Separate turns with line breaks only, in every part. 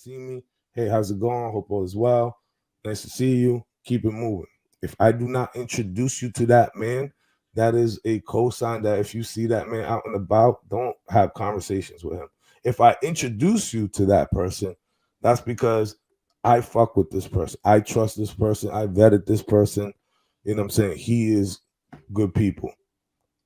see me, hey, how's it going? Hope all is well. Nice to see you. Keep it moving. If I do not introduce you to that man, that is a cosign that if you see that man out and about, don't have conversations with him. If I introduce you to that person, that's because I fuck with this person. I trust this person. I vetted this person. You know what I'm saying? He is good people.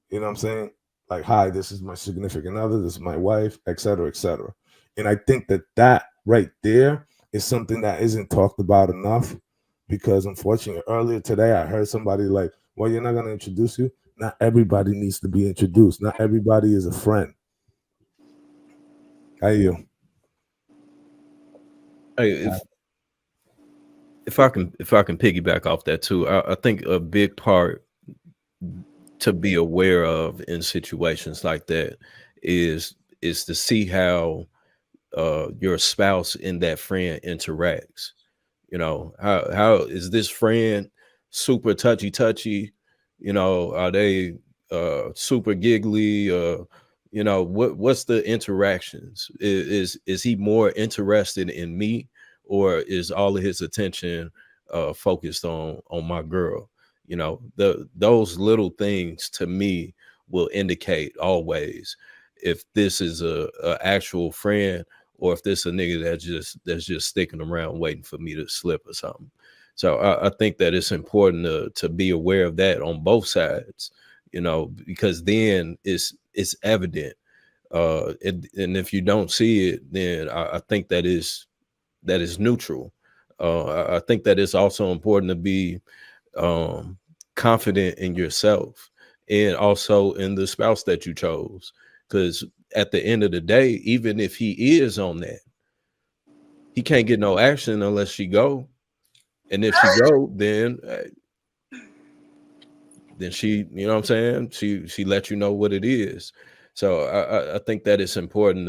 You know what I'm saying? Like, hi, this is my significant other, this is my wife, et cetera, et cetera. And I think that that right there is something that isn't talked about enough because unfortunately, earlier today, I heard somebody like, well, you're not going to introduce you. Not everybody needs to be introduced. Not everybody is a friend. How you?
Hey, if I can piggyback off that too, I think a big part to be aware of in situations like that is to see how your spouse and that friend interacts. You know, how is this friend super touchy? You know, are they super giggly? You know, what's the interactions? Is he more interested in me, or is all of his attention focused on my girl? You know, those little things to me will indicate always if this is a actual friend or if this a nigga that's just sticking around waiting for me to slip or something. So I think that it's important to be aware of that on both sides, you know, because then it's evident. And if you don't see it, then I think that is neutral. I think that it's also important to be um, confident in yourself and also in the spouse that you chose, because at the end of the day, even if he is on that, he can't get no action unless she go. And if she go, then she, you know what I'm saying? She let you know what it is. So I think that it's important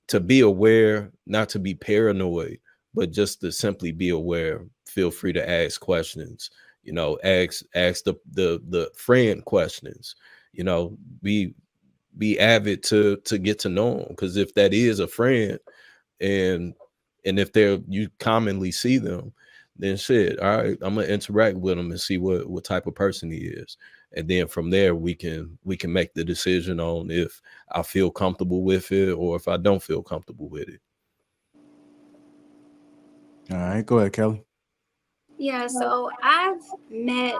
to be aware, not to be paranoid, but just to simply be aware. Feel free to ask questions. You know, ask the friend questions. You know, be avid to get to know them, because if that is a friend, and if they're you commonly see them, then shit, all right, I'm gonna interact with them and see what type of person he is, and then from there we can make the decision on if I feel comfortable with it or if I don't feel comfortable with it.
All right, go ahead, Kelly.
Yeah, so I've met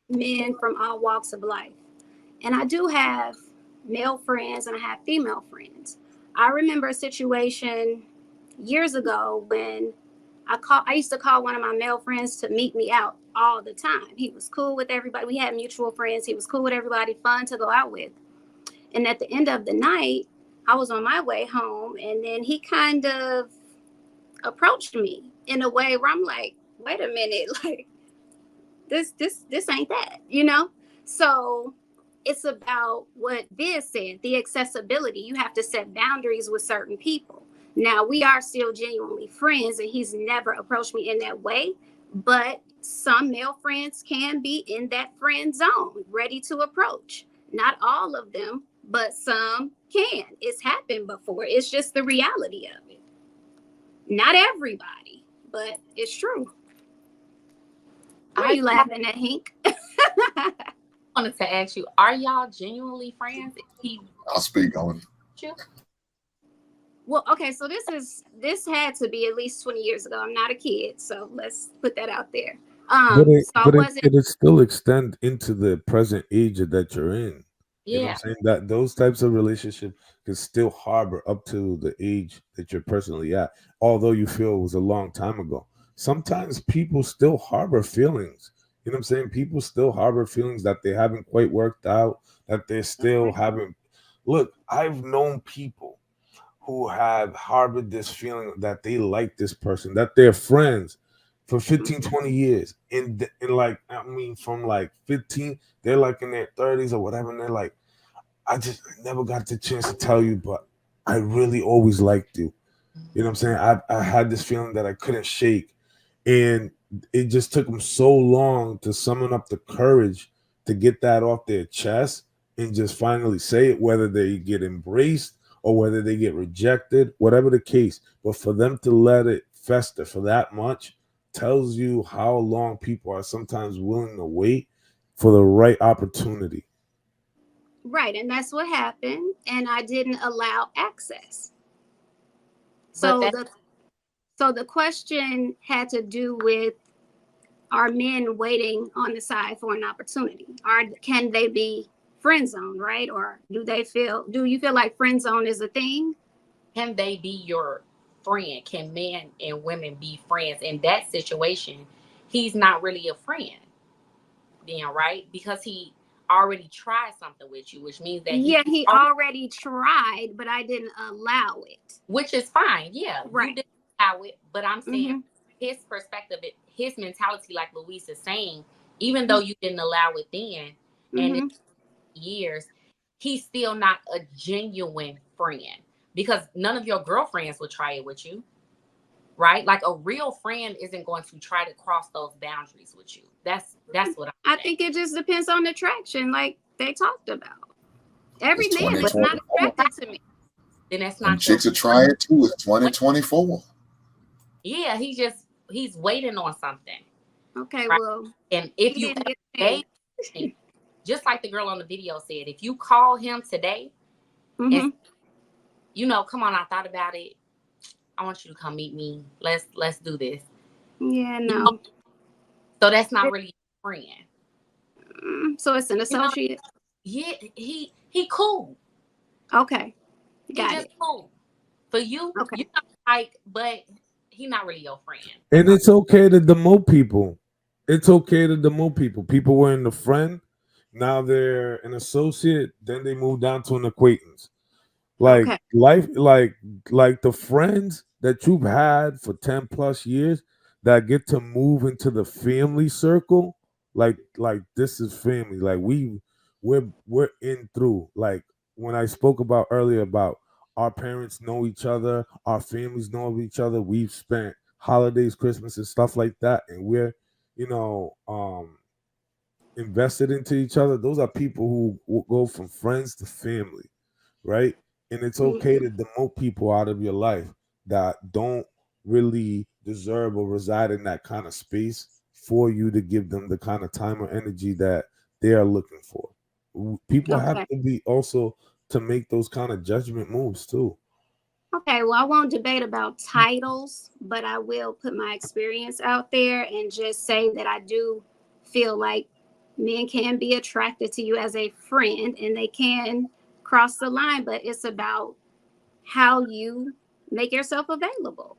men from all walks of life. And I do have male friends and I have female friends. I remember a situation years ago when I used to call one of my male friends to meet me out all the time. He was cool with everybody. We had mutual friends. He was cool with everybody, fun to go out with. And at the end of the night, I was on my way home and then he kind of approached me in a way where I'm like, wait a minute, like this ain't that, you know? So it's about what Viz said, the accessibility. You have to set boundaries with certain people. Now we are still genuinely friends and he's never approached me in that way, but some male friends can be in that friend zone, ready to approach. Not all of them, but some can. It's happened before. It's just the reality of it. Not everybody, but it's true. Why are you laughing at Hink?
Wanted to ask you, are y'all genuinely friends?
I'll speak on
You?
Well, okay, so this had to be at least 20 years ago. I'm not a kid, so let's put that out there. So I wasn't.
It still extend into the present age that you're in. You know what
Yeah.
I'm saying? That those types of relationships can still harbor up to the age that you're personally at, although you feel it was a long time ago. Sometimes people still harbor feelings. You know what I'm saying? People still harbor feelings that they haven't quite worked out, that they still haven't. Look, I've known people who have harbored this feeling that they like this person, that they're friends for 15, 20 years. And like, I mean, from like 15, they're like in their 30s or whatever. And they're like, I never got the chance to tell you, but I really always liked you. You know what I'm saying? I had this feeling that I couldn't shake. And it just took them so long to summon up the courage to get that off their chest and just finally say it, whether they get embraced or whether they get rejected, whatever the case. But for them to let it fester for that much tells you how long people are sometimes willing to wait for the right opportunity.
Right, and that's what happened, and I didn't allow access.
But
So the question had to do with, are men waiting on the side for an opportunity? Can they be friend zoned, right? Or do you feel like friend zone is a thing?
can they be your friend? Can men and women be friends? In that situation, he's not really a friend, then, right? Because he already tried something with you, which means that
Yeah, he already tried, but I didn't allow it.
which is fine. Yeah,
Right.
you didn't allow it, but I'm saying
Mhm.
his perspective, his mentality, like Louise is saying, even though you didn't allow it then, and in
Mhm.
years, he's still not a genuine friend because none of your girlfriends would try it with you, right? Like a real friend isn't going to try to cross those boundaries with you. That's what I'm
I
saying.
think it just depends on attraction, like they talked about. Every
It's
man
But
is not
2024.
attracted to me.
then that's
And
not your
chicks are trying it too. It's
friend.
2024.
Yeah, he's waiting on something,
Okay,
right?
well,
And if
he
you
didn't
ever
get a
gave
chance.
him, just like the girl on the video said, if you call him today and
Mhm.
come on, I thought about it. I want you to come meet me. Let's do this.
Yeah,
You know,
no.
so that's not really a friend.
So it's an
You know,
associate.
yeah, he cool.
Okay,
He
got
just
it.
cool. For you,
Okay.
like, but he not really your friend.
And
That's all.
it's okay to demote people. It's okay to demote people. People were in the friend, now they're an associate, then they move down to an acquaintance. Like
Okay.
life, like the friends that you've had for 10 plus years that get to move into the family circle, like this is family. Like we're in through. Like when I spoke about earlier about our parents know each other, our families know of each other, we've spent holidays, Christmas and stuff like that, and we're, you know, invested into each other. Those are people who will go from friends to family, right? And it's okay to demote people out of your life that don't really deserve or reside in that kind of space for you to give them the kind of time or energy that they are looking for. People have
Okay.
to be also to make those kind of judgment moves too.
Okay. Well, I won't debate about titles, but I will put my experience out there and just say that I do feel like men can be attracted to you as a friend and they can cross the line, but it's about how you make yourself available.